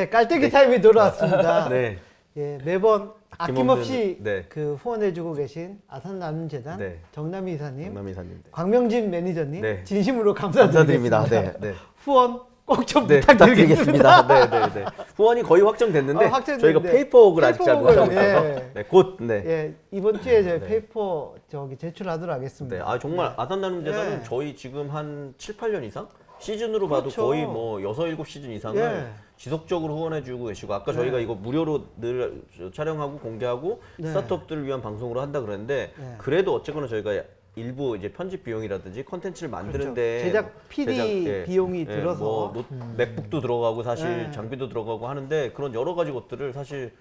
네, 깔때기 타임이 돌아왔습니다. 네. 예, 매번 아낌없이 네. 그 후원해주고 계신 아산나눔재단 네. 정남희 이사님, 정남이사님. 네. 광명진 매니저님 네. 진심으로 감사드립니다. 감사드립니다. 네. 네. 후원 꼭 좀 네, 부탁드리겠습니다. 부탁드리겠습니다. 네, 네, 네. 후원이 거의 확정됐는데 확정됐는데 저희가 페이퍼웍을 아직 잘 페이퍼웍을, 못하고 있어서 예. 네, 곧 네. 예, 이번 주에 저희 네. 페이퍼 저기 제출하도록 하겠습니다. 네. 아 정말 아산나눔재단은 네. 저희 지금 한 7, 8년 이상 시즌으로 봐도 그렇죠. 거의 뭐 6, 7시즌 이상을 예. 지속적으로 후원해주고 계시고 아까 저희가 네. 이거 무료로 늘 촬영하고 공개하고 네. 스타트업들을 위한 방송으로 한다 그랬는데 네. 그래도 어쨌거나 저희가 일부 이제 편집 비용이라든지 컨텐츠를 만드는데 제작 PD 비용이 들어서 뭐 맥북도 들어가고 사실 네. 장비도 들어가고 하는데 그런 여러 가지 것들을 사실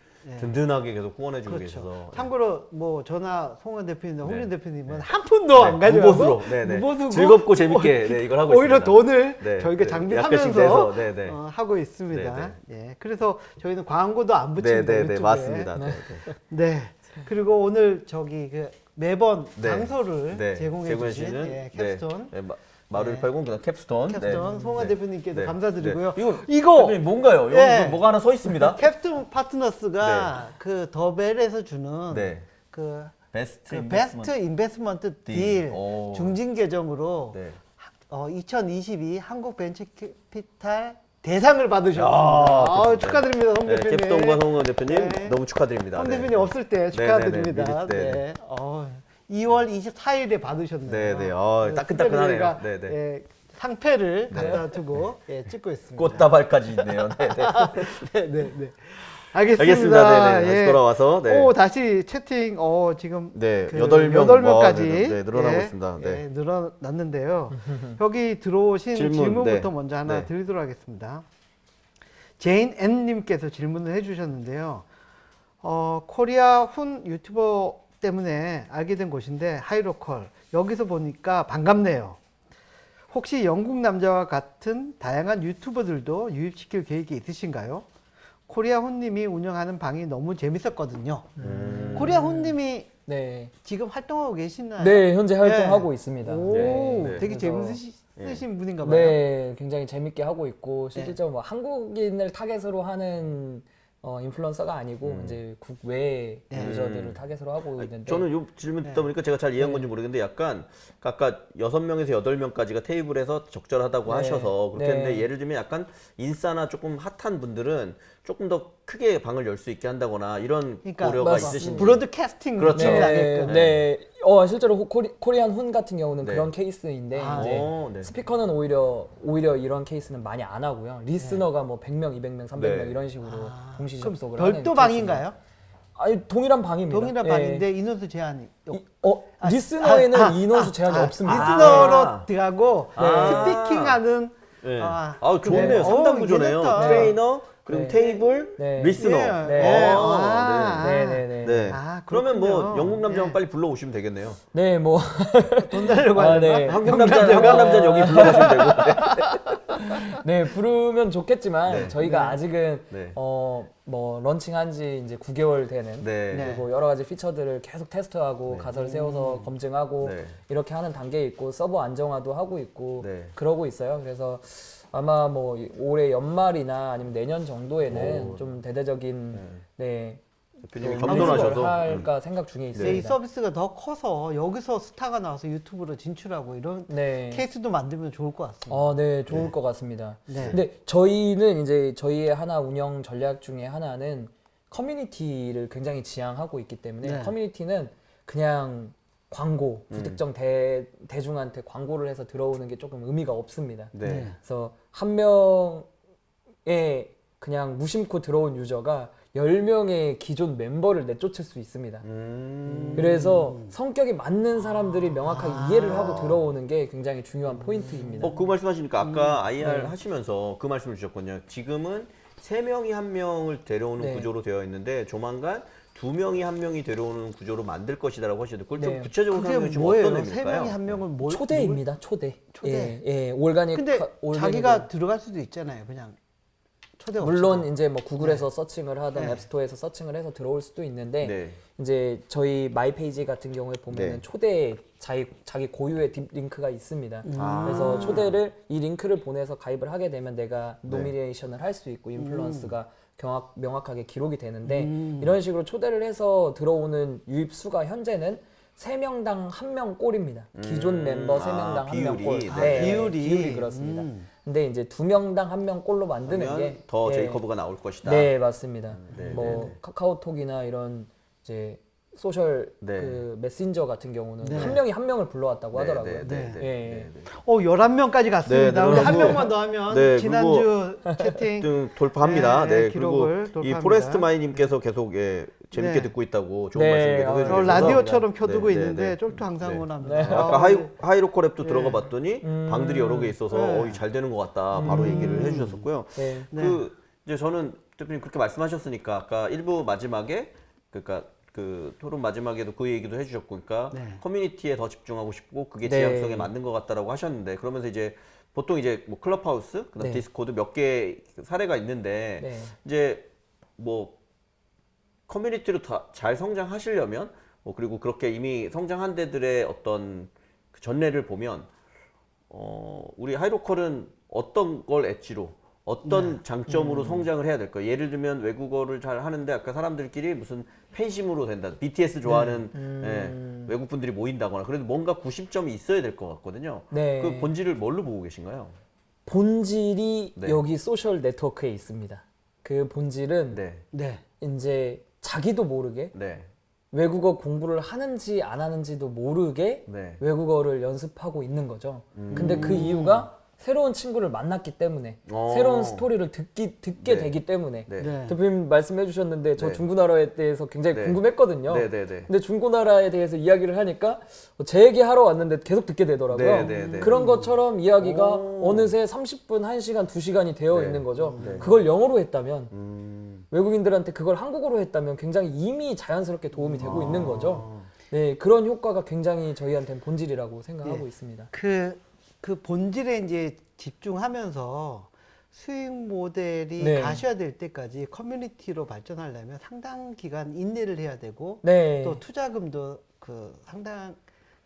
든든하게 계속 후원해주고 계셔서 그렇죠. 참고로 뭐 저나 송원 대표님이나 네. 홍준 대표님은 한 푼도 안 가져가고 무보수로 네네. 무보수고 즐겁고 재밌게 네, 이걸 하고 오히려 있습니다. 돈을 네, 저희가 네. 장비 약간씩 사면서 내서, 네, 네. 하고 있습니다. 네, 예, 그래서 저희는 광고도 안 붙입니다. 네네네 유튜브에. 맞습니다. 네. 네. 네. 그리고 오늘 저기 그 매번 네. 장소를 네. 제공해 주신 제공해주시는, 예, 캡스톤 네. 마루 180 그다음 캡스톤 캡스톤 송원 네. 대표님께도 네. 감사드리고요. 네. 이거 대표님 뭔가요? 여기 예. 뭐가 하나 서 있습니다. 캡스톤 파트너스가 그 더벨에서 주는 네. 그 베스트 베스트 인베스트먼트 딜 오. 중진 계정으로 네. 2022 한국 벤처캐피탈 대상을 받으셨습니다. 야, 축하드립니다, 송 네, 대표님. 캡스톤과 송원 대표님 네. 너무 축하드립니다. 송 네. 대표님 없을 때 축하드립니다. 네, 네, 네. 네. 2월 24일에 받으셨네요. 네, 네. 그래서 따끈따끈하네요. 저희가, 네, 네. 예, 상패를 갖다 두고 예, 찍고 있습니다. 꽃다발까지 있네요. 네, 네. 네, 네, 네. 알겠습니다. 알겠습니다. 네, 네. 다시 예. 돌아와서 네. 오, 다시 채팅 지금 네, 그 8명까지 네, 늘어나고 있습니다. 네. 예, 늘어났는데요. 여기 들어오신 질문, 질문부터 네. 먼저 하나 네. 드리도록 하겠습니다. 제인 N님께서 질문을 해주셨는데요. 코리아 훈 유튜버 때문에 알게 된 곳인데 하이로컬 여기서 보니까 반갑네요. 혹시 영국 남자와 같은 다양한 유튜버들도 유입시킬 계획이 있으신가요? 코리아 훈님이 운영하는 방이 너무 재밌었거든요. 코리아 훈님이 네. 지금 활동하고 계시나요? 네, 현재 활동하고 있습니다. 오, 네, 네. 되게 그래서- 재밌으신 분인가 봐요. 네, 굉장히 재밌게 하고 있고 네. 실질적으로 뭐 한국인을 타겟으로 하는 인플루언서가 아니고 이제 국외 네. 유저들을 타겟으로 하고 있는데 저는 이 질문 듣다 보니까 제가 잘 이해한 건지 모르겠는데 약간 아까 6명에서 8명까지가 테이블에서 적절하다고 네. 하셔서 그렇게 네. 했는데 예를 들면 약간 인싸나 조금 핫한 분들은 조금 더 크게 방을 열 수 있게 한다거나 이런 그러니까 고려가 맞습니다. 있으신지 브로드캐스팅 그렇죠. 느낌이 네, 나게끔. 네. 실제로 코리안 훈 같은 경우는 네. 그런 케이스인데 아, 이제 네. 스피커는 오히려 이런 케이스는 많이 안 하고요. 리스너가 뭐 100명, 200명, 300명 네. 이런 식으로 동시 그럼 접속을 하는 별도 케이스입니다. 방인가요? 아니 동일한 방입니다. 동일한 예. 방인데 인원수 제한이 리스너에는 인원수 제한이 없습니다. 리스너로 아. 들어가고 아. 스피킹하는 네. 아, 좋네요. 그래요? 3단 구조네요. 괜찮다. 트레이너, 그리고 네. 테이블, 네. 리스너. 예. 네. 아. 네네네. 네. 아, 그러면 뭐 그렇군요. 영국 남자만 예. 빨리 불러오시면 되겠네요. 네, 뭐 돈 달려고 아, 하는 네. 거? 한국 남자는 여기 불러오시면 되고. 네, 부르면 좋겠지만 네. 저희가 아직은 네. 뭐 런칭한 지 이제 9개월 되는 네. 네. 그리고 여러 가지 피처들을 계속 테스트하고 가설을 세워서 검증하고 네. 이렇게 하는 단계에 있고 서버 안정화도 하고 있고 네. 그러고 있어요. 그래서 아마 뭐 올해 연말이나 아니면 내년 정도에는 좀 대대적인 네. 대표님이 또 겸손하셔서. 런칭을 할까 생각 중에 네, 이 있습니다. 서비스가 더 커서 여기서 스타가 나와서 유튜브로 진출하고 이런 네. 케이스도 만들면 좋을 것 같습니다. 네, 좋을 것 같습니다. 네. 근데 저희는 이제 저희의 하나 운영 전략 중에 하나는 커뮤니티를 굉장히 지향하고 있기 때문에 네. 커뮤니티는 그냥 광고, 부특정 대중한테 광고를 해서 들어오는 게 조금 의미가 없습니다. 네. 그래서 한 명의 그냥 무심코 들어온 유저가 10명의 기존 멤버를 내쫓을 수 있습니다. 그래서 성격이 맞는 사람들이 명확하게 이해를 하고 들어오는 게 굉장히 중요한 포인트입니다. 그 말씀하시니까 아까 IR 네. 하시면서 그 말씀을 주셨거든요. 지금은 3명이 1명을 데려오는 네. 구조로 되어 있는데 조만간 2명이 1명이 데려오는 구조로 만들 것이다라고 하시는데 그걸 좀 네. 구체적으로 그게 설명해 주시면 뭐예요? 어떤 세 의미일까요? 명이 한 명을 뭘 초대입니다. 초대. 초대. 예, 올가닉. 근데 올가닉을- 자기가 들어갈 수도 있잖아요. 그냥 초대가 물론 없어요. 이제 뭐 구글에서 서칭을 하든 네. 앱스토어에서 서칭을 해서 들어올 수도 있는데 네. 이제 저희 마이페이지 같은 경우에 보면은 네. 초대 자기 고유의 딥 링크가 있습니다. 아. 그래서 초대를 이 링크를 보내서 가입을 하게 되면 내가 네. 노미네이션을 할 수 있고 인플루언스가 명확하게 기록이 되는데 이런 식으로 초대를 해서 들어오는 유입 수가 현재는 3명당 1명 꼴입니다. 기존 멤버 3명당 1명 비율이. 꼴. 네. 비율이 그렇습니다. 근데 이제 2명당 1명 꼴로 만드는 하면 게 더 예. 제이커브가 나올 것이다. 네, 맞습니다. 네, 뭐 네, 네. 카카오톡이나 이런 이제 소셜 네. 그 메신저 같은 경우는 네. 한 명이 한 명을 불러왔다고 하더라고요. 네, 네, 네, 예. 네, 네. 11명까지 갔습니다. 네, 우리 한 그리고- 명만 더 하면 네, 지난주 채팅 등 돌파합니다. 네, 네, 기록을 그리고 이 돌파합니다. 포레스트 마이님께서 계속 재밌게 네. 듣고 있다고 좋은 네, 말씀 계속 아, 저 해주셔서 라디오처럼 네, 켜두고 네, 있는데 네. 쫄토항상원합니다. 네. 아까 하이로코 랩도 들어가 봤더니 음. 방들이 여러 개 있어서 네. 잘 되는 것 같다 바로 얘기를 해주셨었고요. 네. 그 이제 저는 대표님 그렇게 말씀하셨으니까 아까 1부 마지막에 그러니까 그 토론 마지막에도 그 얘기도 해주셨고, 그러니까 네. 커뮤니티에 더 집중하고 싶고 그게 네. 지향성에 맞는 것 같다라고 하셨는데 그러면서 이제 보통 이제 뭐 클럽하우스, 그다음 네. 디스코드 몇 개 사례가 있는데 네. 이제 뭐 커뮤니티로 다 잘 성장하시려면 뭐 그리고 그렇게 이미 성장한 데들의 어떤 그 전례를 보면 우리 하이로컬은 어떤 걸 엣지로 어떤 장점으로 성장을 해야 될까요? 예를 들면 외국어를 잘 하는데 아까 사람들끼리 무슨 팬심으로 된다. BTS 좋아하는 외국 분들이 모인다거나 그래도 뭔가 구심점이 있어야 될 것 같거든요. 네. 그 본질을 뭘로 보고 계신가요? 본질이 네. 여기 소셜 네트워크에 있습니다. 그 본질은 네, 네. 이제 자기도 모르게 네, 외국어 공부를 하는지 안 하는지도 모르게 네. 외국어를 연습하고 있는 거죠. 근데 그 이유가 새로운 친구를 만났기 때문에 새로운 스토리를 듣게 네. 되기 때문에 네. 네. 대표님 말씀해 주셨는데 저 네. 중고나라에 대해서 굉장히 네. 궁금했거든요. 네, 네, 네. 근데 중고나라에 대해서 이야기를 하니까 제 얘기 하러 왔는데 계속 듣게 되더라고요. 네, 네, 네. 그런 것처럼 이야기가 오. 어느새 30분, 1시간, 2시간이 되어 네. 있는 거죠. 네. 그걸 영어로 했다면 외국인들한테 그걸 한국어로 했다면 굉장히 이미 자연스럽게 도움이 되고 있는 거죠. 네, 그런 효과가 굉장히 저희한테는 본질이라고 생각하고 있습니다. 그 본질에 이제 집중하면서 수익 모델이 네. 가셔야될 때까지 커뮤니티로 발전하려면 상당 기간 인내를 해야 되고 네. 또 투자금도 그 상당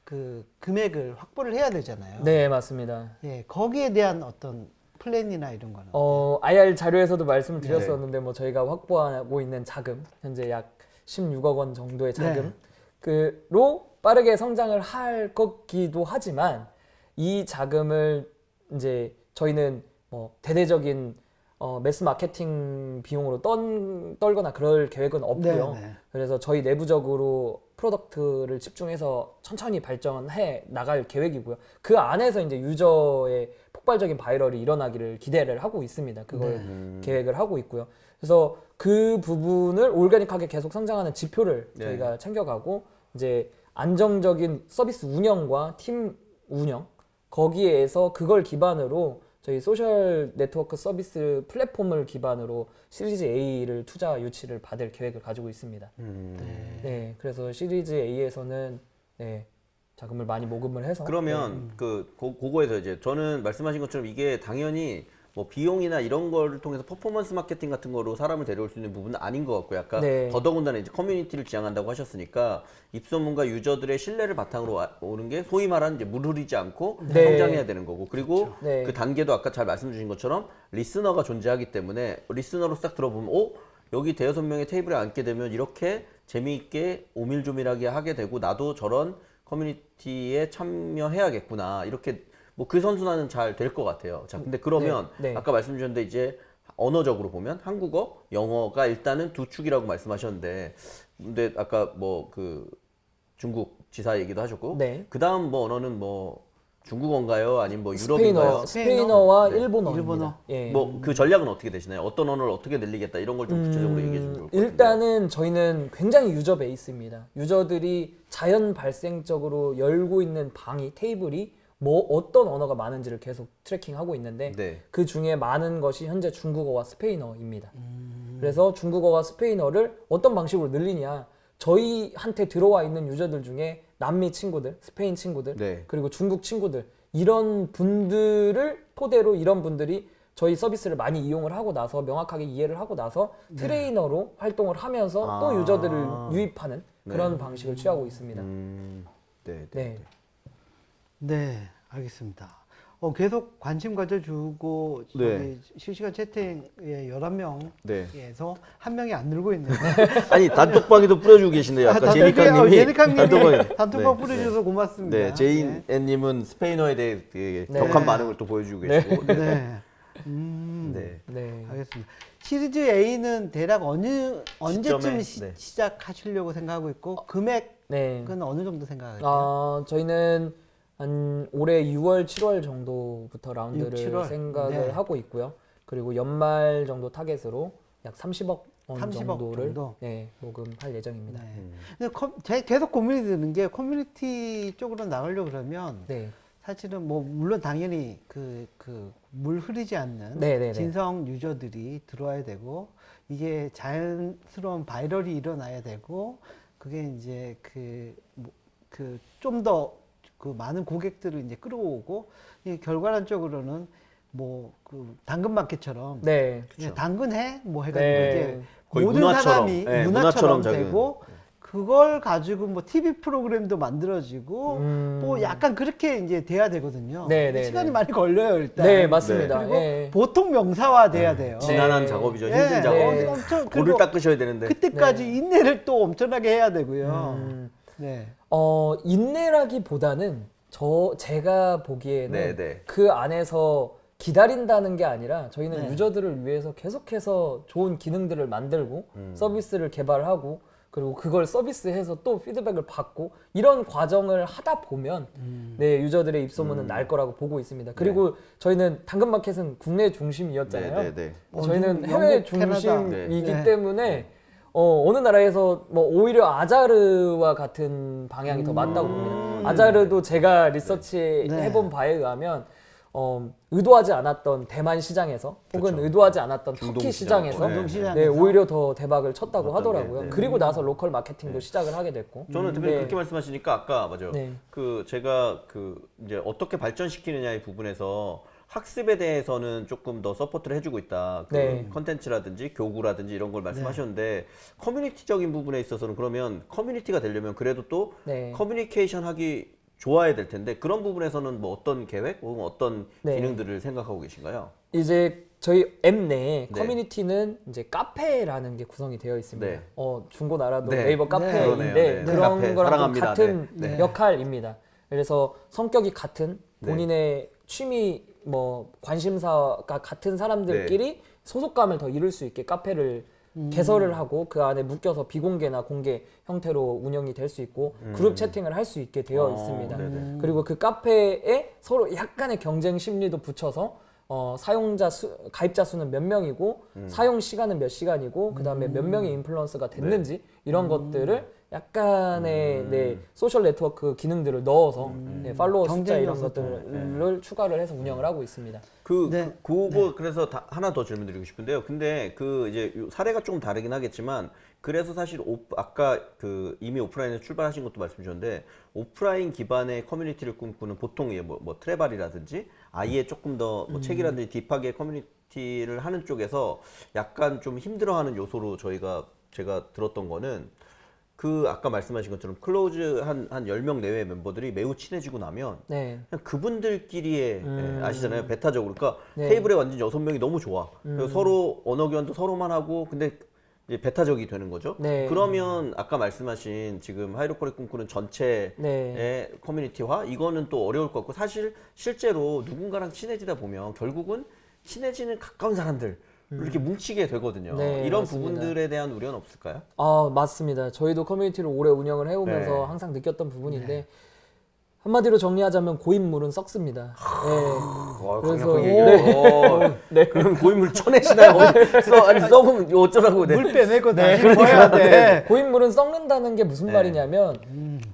그 금액을 확보를 해야 되잖아요. 네, 맞습니다. 예, 거기에 대한 어떤 플랜이나 이런 거는 IR 자료에서도 말씀을 드렸었는데 뭐 저희가 확보하고 있는 자금 현재 약 16억 원 정도의 자금 그로 빠르게 성장을 할 거기도 하지만 이 자금을 이제 저희는 뭐 대대적인 매스 마케팅 비용으로 떨거나 그럴 계획은 없고요. 네, 네. 그래서 저희 내부적으로 프로덕트를 집중해서 천천히 발전해 나갈 계획이고요. 그 안에서 이제 유저의 폭발적인 바이럴이 일어나기를 기대를 하고 있습니다. 그걸 계획을 하고 있고요. 그래서 그 부분을 올가닉하게 계속 성장하는 지표를 네. 저희가 챙겨가고 이제 안정적인 서비스 운영과 팀 운영 거기에서 그걸 기반으로 저희 소셜 네트워크 서비스 플랫폼을 기반으로 시리즈 A를 투자 유치를 받을 계획을 가지고 있습니다. 네, 그래서 시리즈 A에서는 네, 자금을 많이 모금을 해서 그러면 그거에서 이제 저는 말씀하신 것처럼 이게 당연히 뭐 비용이나 이런 거를 통해서 퍼포먼스 마케팅 같은 거로 사람을 데려올 수 있는 부분은 아닌 것 같고요. 약간 네. 더더군다나 이제 커뮤니티를 지향한다고 하셨으니까 입소문과 유저들의 신뢰를 바탕으로 오는 게 소위 말하는 이제 물 흐리지 않고 네. 성장해야 되는 거고 그리고 네. 그 단계도 아까 잘 말씀 주신 것처럼 리스너가 존재하기 때문에 리스너로 딱 들어보면 여기 대여섯 명의 테이블에 앉게 되면 이렇게 재미있게 오밀조밀하게 하게 되고 나도 저런 커뮤니티에 참여해야겠구나 이렇게 뭐 그 선순환은 잘 될 것 같아요. 자, 근데 그러면 네, 네. 아까 말씀 주셨는데 이제 언어적으로 보면 한국어, 영어가 일단은 두 축이라고 말씀하셨는데 근데 아까 뭐 그 중국 지사 얘기도 하셨고 네. 그다음 뭐 언어는 뭐 중국어인가요? 아니면 뭐 유럽인가요? 스페인어와 네. 일본어입니다. 일본어. 예. 뭐 그 전략은 어떻게 되시나요? 어떤 언어를 어떻게 늘리겠다 이런 걸 좀 구체적으로 얘기해 주면 좋을 것 같아요. 일단은 저희는 굉장히 유저 베이스입니다. 유저들이 자연 발생적으로 열고 있는 방이 테이블이 뭐 어떤 언어가 많은지를 계속 트래킹하고 있는데 네. 그 중에 많은 것이 현재 중국어와 스페인어입니다. 그래서 중국어와 스페인어를 어떤 방식으로 늘리냐 저희한테 들어와 있는 유저들 중에 남미 친구들, 스페인 친구들 네. 그리고 중국 친구들 이런 분들을 토대로 이런 분들이 저희 서비스를 많이 이용을 하고 나서 명확하게 이해를 하고 나서 트레이너로 활동을 하면서 또 유저들을 유입하는 그런 방식을 취하고 있습니다. 네. 네. 네, 알겠습니다. 계속 관심 가져주고 네. 저기 실시간 채팅에 11명에서 네. 한 명이 안 늘고 있네요. 아니 단톡방에도 뿌려주고 계시네요. 아까 제니카님이 제니카님이 단톡방 네. 뿌려주셔서 고맙습니다. 네, 제인님은 스페인어에 대해 되게 네. 격한 반응을 또 보여주고 계시고. 네. 네. 네. 네. 네. 알겠습니다. 시리즈 A는 대략 언제쯤 시점에, 네. 시작하시려고 생각하고 있고 금액은 네. 어느 정도 생각하세요? 저희는 한 올해 6월, 7월 정도부터 라운드를 7월. 생각을 네. 하고 있고요. 그리고 연말 정도 타겟으로 약 30억 원 30억 정도를 정도? 네, 모금할 예정입니다. 네. 근데 계속 고민이 드는 게 커뮤니티 쪽으로 나가려고 그러면 네. 사실은 뭐 물론 당연히 그 물 흐르지 않는 네네네. 진성 유저들이 들어와야 되고 이게 자연스러운 바이럴이 일어나야 되고 그게 이제 좀 더 그 많은 고객들을 이제 끌어오고 이 결과론적으로는 뭐 그 당근마켓처럼 네. 그냥 당근해 뭐 해가지고 네. 이제 거의 모든 문화처럼, 사람이 네, 문화처럼 문화처럼 작은. 되고 그걸 가지고 뭐 TV 프로그램도 만들어지고 뭐 약간 그렇게 이제 돼야 되거든요. 네, 네, 시간이 네. 많이 걸려요 일단. 네, 맞습니다. 그리고 예. 보통 명사화 돼야 돼요. 지난한 네. 작업이죠. 예, 힘든 작업. 네. 엄청 골을 그리고 닦으셔야 되는데. 그때까지 인내를 또 엄청나게 해야 되고요. 네. 인내라기보다는 제가 보기에는 네, 네. 그 안에서 기다린다는 게 아니라 저희는 네. 유저들을 위해서 계속해서 좋은 기능들을 만들고 서비스를 개발하고 그리고 그걸 서비스해서 또 피드백을 받고 이런 과정을 하다 보면 네, 유저들의 입소문은 날 거라고 보고 있습니다. 그리고 저희는 당근마켓은 국내 중심이었잖아요. 네, 네, 네. 저희는 영국, 해외 캐나다. 중심이기 네. 때문에 어느 나라에서 뭐 오히려 아자르와 같은 방향이 더 맞다고 봅니다. 아자르도 제가 리서치 네. 해본 바에 의하면 의도하지 않았던 대만 시장에서 혹은 그렇죠. 의도하지 않았던 중동 터키 시장. 시장에서 네. 시장에서. 네, 오히려 더 대박을 쳤다고 어떤 하더라고요. 게, 네. 그리고 나서 로컬 마케팅도 시작을 하게 됐고. 저는 특별히 그렇게 말씀하시니까 아까 맞아요. 네. 제가 이제 어떻게 발전시키느냐의 부분에서 학습에 대해서는 조금 더 서포트를 해주고 있다. 네. 컨텐츠라든지 교구라든지 이런 걸 말씀하셨는데 커뮤니티적인 부분에 있어서는 그러면 커뮤니티가 되려면 그래도 또 네. 커뮤니케이션 하기 좋아야 될 텐데 그런 부분에서는 뭐 어떤 계획 혹은 어떤 네. 기능들을 생각하고 계신가요? 이제 저희 앱 내에 네. 커뮤니티는 이제 카페라는 게 구성이 되어 있습니다. 네. 중고나라도 네. 네이버 네. 카페인데 그러네요. 네. 그런 카페 거랑 좀 사랑합니다. 같은 네. 네. 역할입니다. 그래서 성격이 같은 네. 본인의 취미 뭐 관심사가 같은 사람들끼리 네. 소속감을 더 이룰 수 있게 카페를 개설을 하고 그 안에 묶여서 비공개나 공개 형태로 운영이 될 수 있고 그룹 채팅을 할 수 있게 되어 있습니다. 네네. 그리고 그 카페에 서로 약간의 경쟁 심리도 붙여서 가입자 수는 몇 명이고 사용 시간은 몇 시간이고 그 다음에 몇 명의 인플루언서가 됐는지 이런 것들을 약간의 네, 소셜 네트워크 기능들을 넣어서 네, 팔로워 숫자 이런 것들을 추가를 해서 운영을 하고 있습니다. 네. 그거 그래서 하나 더 질문드리고 싶은데요. 근데 이제 사례가 조금 다르긴 하겠지만 그래서 사실 아까 이미 오프라인에서 출발하신 것도 말씀 주셨는데 오프라인 기반의 커뮤니티를 꿈꾸는 보통 뭐 트레발이라든지 아예 조금 더 뭐 책이라든지 딥하게 커뮤니티를 하는 쪽에서 약간 좀 힘들어하는 요소로 제가 들었던 거는 아까 말씀하신 것처럼 클로즈 한 10명 내외의 멤버들이 매우 친해지고 나면 네. 그냥 그분들끼리의 아시잖아요. 베타적으로. 그러니까 네. 테이블에 완전 6명이 너무 좋아. 그래서 서로 언어 교환도 서로만 하고 근데 이제 베타적이 되는 거죠. 네. 그러면 아까 말씀하신 지금 하이로컬이 꿈꾸는 전체의 네. 커뮤니티화 이거는 또 어려울 것 같고 사실 실제로 누군가랑 친해지다 보면 결국은 친해지는 가까운 사람들 이렇게 뭉치게 되거든요. 네, 이런 맞습니다. 부분들에 대한 우려는 없을까요? 맞습니다. 저희도 커뮤니티를 오래 운영을 해오면서 네. 항상 느꼈던 부분인데 한마디로 정리하자면 고인물은 썩습니다. 네. 그래서 강력하게 얘기해요. 네. 그럼 고인물 쳐내시나요? 아니 썩으면 어쩌라고? 네. 물 빼내고 다시 모여야 돼. 고인물은 썩는다는 게 무슨 말이냐면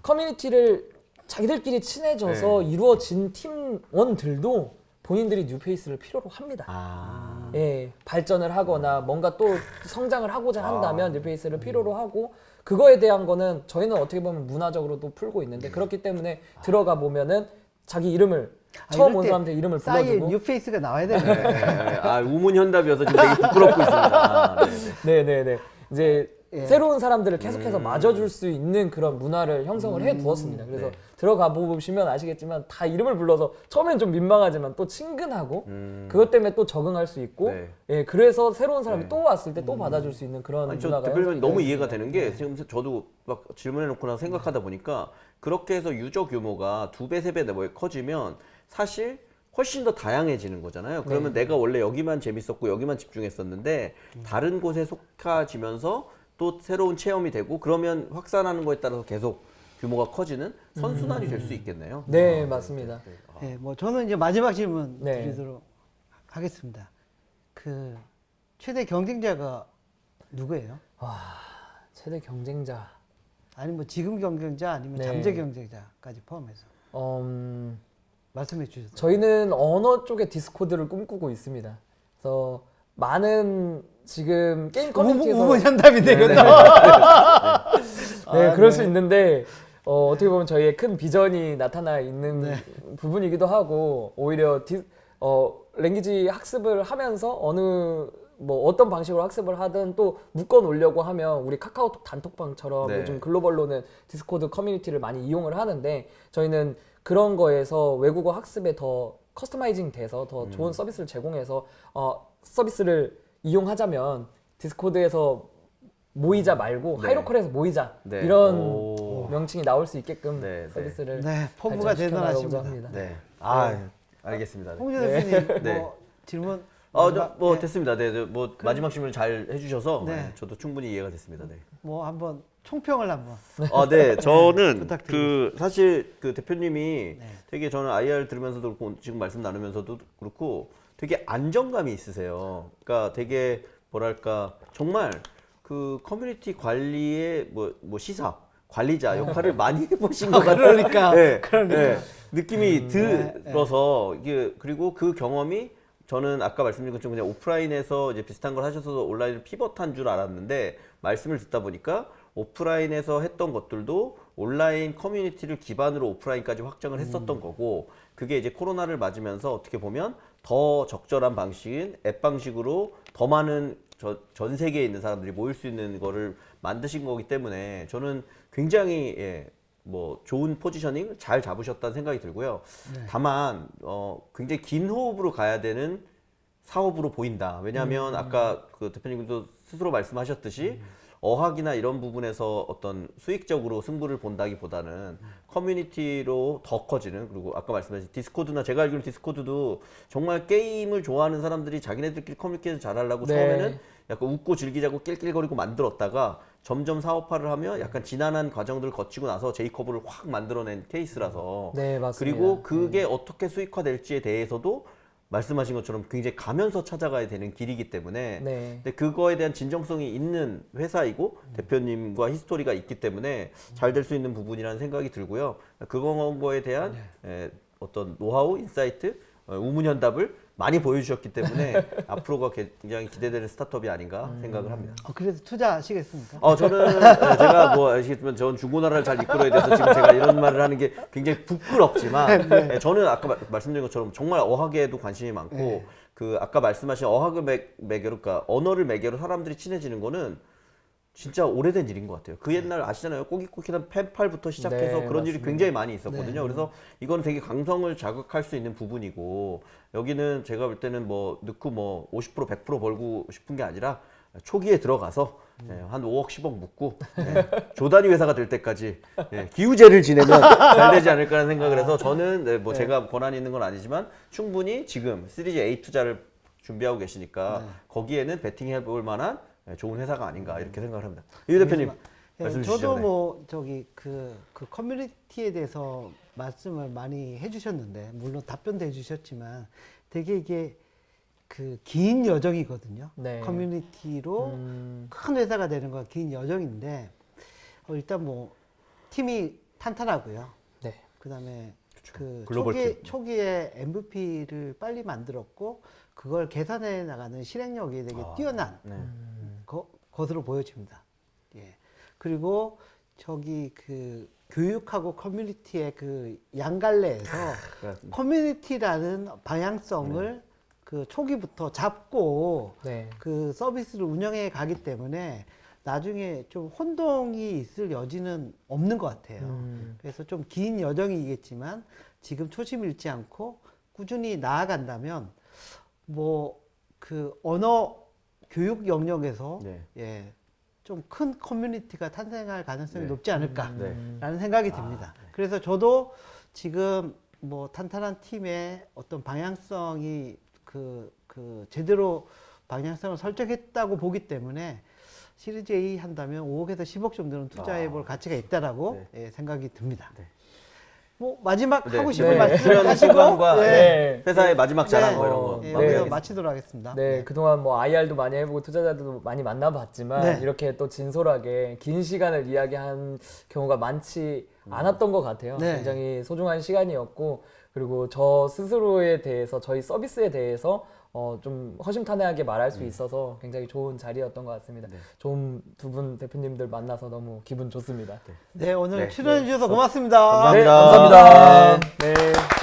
커뮤니티를 자기들끼리 친해져서 이루어진 팀원들도 본인들이 뉴페이스를 필요로 합니다. 예, 발전을 하거나 뭔가 또 성장을 하고자 한다면 뉴페이스를 필요로 하고 그거에 대한 거는 저희는 어떻게 보면 문화적으로도 풀고 있는데 그렇기 때문에 들어가 보면은 자기 이름을 처음 이럴 온 때 사람한테 이름을 싸이의 불러주고. 뉴페이스가 나와야 네, 되네. 네. 아, 우문현답이어서 지금 되게 부끄럽고 있습니다. 아, 네, 네. 네네네. 이제 예. 새로운 사람들을 계속해서 맞아줄 수 있는 그런 문화를 형성을 해 두었습니다. 그래서 네. 들어가 보시면 아시겠지만 다 이름을 불러서 처음엔 좀 민망하지만 또 친근하고 그것 때문에 또 적응할 수 있고 네. 예, 그래서 새로운 사람이 네. 또 왔을 때 또 받아줄 수 있는 그런 아니, 저 문화가 대표님 형성이 너무 되어 이해가 있습니다. 되는 게 지금 저도 막 질문해놓고 나서 생각하다 보니까 그렇게 해서 유저 규모가 2배, 3배 뭐 커지면 사실 훨씬 더 다양해지는 거잖아요. 그러면 내가 원래 여기만 재밌었고 여기만 집중했었는데 다른 곳에 속해지면서 또 새로운 체험이 되고 그러면 확산하는 거에 따라서 계속 규모가 커지는 선순환이 될 수 있겠네요. 네, 맞습니다. 네, 뭐 저는 이제 마지막 질문 네. 드리도록 하겠습니다. 그 최대 경쟁자가 누구예요? 최대 경쟁자. 아니 뭐 지금 경쟁자 아니면 네. 잠재 경쟁자까지 포함해서 말씀해 주셔서. 저희는 언어 쪽의 디스코드를 꿈꾸고 있습니다. 그래서 많은 지금 게임 커뮤니티에서 우문현답이네 이것도. 네, 아, 그럴 네. 수 있는데 어떻게 보면 저희의 큰 비전이 나타나 있는 네. 부분이기도 하고 오히려 랭귀지 학습을 하면서 어떤 방식으로 학습을 하든 또 묶어 놓으려고 하면 우리 카카오톡 단톡방처럼 네. 요즘 글로벌로는 디스코드 커뮤니티를 많이 이용을 하는데 저희는 그런 거에서 외국어 학습에 더 커스터마이징 돼서 더 좋은 서비스를 제공해서 서비스를 이용하자면 디스코드에서 모이자 말고 네. 하이로컬에서 모이자 네. 이런 오. 명칭이 나올 수 있게끔 네, 네. 서비스를 네, 포부가 발전시켜 나가고자 대단하십니다. 합니다. 네. 아, 알겠습니다. 네. 홍준 대표님 뭐 네. 질문. 뭐 네. 됐습니다. 네, 뭐 마지막 질문 잘 해주셔서 네. 네, 저도 충분히 이해가 됐습니다. 네. 뭐 한번 총평을 한번. 네, 저는 부탁드리겠습니다. 그 사실 그 대표님이 네. 되게 저는 IR 들으면서도 그렇고 지금 말씀 나누면서도 그렇고 되게 안정감이 있으세요. 그러니까 되게 뭐랄까 정말 그 커뮤니티 관리의 뭐 시사 관리자 역할을 많이 해보신 것 같아요. 그러니까. 네, 그러니까. 네, 느낌이 네, 들어서 이게 그리고 그 경험이 저는 아까 말씀드린 것처럼 그냥 오프라인에서 이제 비슷한 걸 하셔서 온라인을 피벗한 줄 알았는데 말씀을 듣다 보니까 오프라인에서 했던 것들도 온라인 커뮤니티를 기반으로 오프라인까지 확장을 했었던 거고 그게 이제 코로나를 맞으면서 어떻게 보면 더 적절한 방식인 앱 방식으로 더 많은 전 세계에 있는 사람들이 모일 수 있는 거를 만드신 거기 때문에 저는 굉장히 뭐 좋은 포지셔닝 잘 잡으셨다는 생각이 들고요. 다만 굉장히 긴 호흡으로 가야 되는 사업으로 보인다. 왜냐하면 아까 그 대표님도 스스로 말씀하셨듯이 어학이나 이런 부분에서 어떤 수익적으로 승부를 본다기보다는 커뮤니티로 더 커지는 그리고 아까 말씀하신 디스코드나 제가 알기로 디스코드도 정말 게임을 좋아하는 사람들이 자기네들끼리 커뮤니케이션 잘하려고 네. 처음에는 약간 웃고 즐기자고 낄낄거리고 만들었다가 점점 사업화를 하면 약간 지난한 과정들을 거치고 나서 제이커브를 확 만들어낸 케이스라서 네, 맞습니다. 그리고 그게 어떻게 수익화될지에 대해서도 말씀하신 것처럼 굉장히 가면서 찾아가야 되는 길이기 때문에 네. 근데 그거에 대한 진정성이 있는 회사이고 대표님과 히스토리가 있기 때문에 잘 될 수 있는 부분이라는 생각이 들고요. 그거에 대한 어떤 노하우, 인사이트, 우문현답을 많이 보여주셨기 때문에 앞으로가 굉장히 기대되는 스타트업이 아닌가 생각을 합니다. 그래서 투자하시겠습니까? 저는 제가 뭐 아시겠지만 저는 중고나라를 잘 이끌어야 돼서 지금 제가 이런 말을 하는 게 굉장히 부끄럽지만 저는 아까 말씀드린 것처럼 정말 어학에도 관심이 많고 그 아까 말씀하신 어학을 매개로 그러니까 언어를 매개로 사람들이 친해지는 거는 진짜 오래된 일인 것 같아요. 그 옛날 아시잖아요. 꼬깃꼬깃한 펜팔부터 시작해서 네, 그런 일이 맞습니다. 굉장히 많이 있었거든요. 네. 그래서 이건 되게 강성을 자극할 수 있는 부분이고 여기는 제가 볼 때는 뭐 넣고 뭐 50% 100% 벌고 싶은 게 아니라 초기에 들어가서 한 5억 10억 묻고 조단위 회사가 될 때까지 기우제를 지내면 잘 되지 않을까라는 생각을 해서 저는 뭐 제가 권한이 있는 건 아니지만 충분히 지금 시리즈 A 투자를 준비하고 계시니까 거기에는 베팅해 볼 만한 좋은 회사가 아닌가 이렇게 생각을 합니다. 유 대표님 말씀 주시죠. 저도 네. 뭐 저기 그 커뮤니티에 대해서 말씀을 많이 해주셨는데 물론 답변도 해주셨지만 되게 이게 그 긴 여정이거든요. 네. 커뮤니티로 큰 회사가 되는 건 긴 여정인데 일단 뭐 팀이 탄탄하고요. 네. 그다음에 그 글로벌 팀. 초기에 MVP를 빨리 만들었고 그걸 계산해 나가는 실행력이 되게 뛰어난 네. 것으로 보여집니다. 예. 그리고 저기 그 교육하고 커뮤니티의 그 양갈래에서 그렇습니다. 커뮤니티라는 방향성을 그 초기부터 잡고 네. 그 서비스를 운영해 가기 때문에 나중에 좀 혼동이 있을 여지는 없는 것 같아요. 그래서 좀 긴 여정이겠지만 지금 초심 잃지 않고 꾸준히 나아간다면 뭐 그 언어 교육 영역에서 네. 예, 좀 큰 커뮤니티가 탄생할 가능성이 네. 높지 않을까라는 네. 생각이 듭니다. 그래서 저도 지금 뭐 탄탄한 팀의 어떤 방향성이 그 제대로 방향성을 설정했다고 보기 때문에 시리즈 A 한다면 5억에서 10억 정도는 투자해 볼 가치가 있다라고 예, 생각이 듭니다. 네. 뭐 마지막 네. 하고 싶은 네. 말씀 출연 하시고 시간과 네. 회사의 마지막 자랑 뭐 네. 이런 거 예, 네. 여기서 마치도록 하겠습니다. 네, 그동안 뭐 IR도 많이 해보고 투자자들도 많이 만나봤지만 네. 이렇게 또 진솔하게 긴 시간을 이야기한 경우가 많지 않았던 것 같아요. 네. 굉장히 소중한 시간이었고 그리고 저 스스로에 대해서 저희 서비스에 대해서 좀 허심탄회하게 말할 수 있어서 굉장히 좋은 자리였던 것 같습니다. 좋은 두 분 대표님들 만나서 너무 기분 좋습니다. 네, 오늘 네. 출연해 주셔서 고맙습니다. 감사합니다. 네, 감사합니다. 네.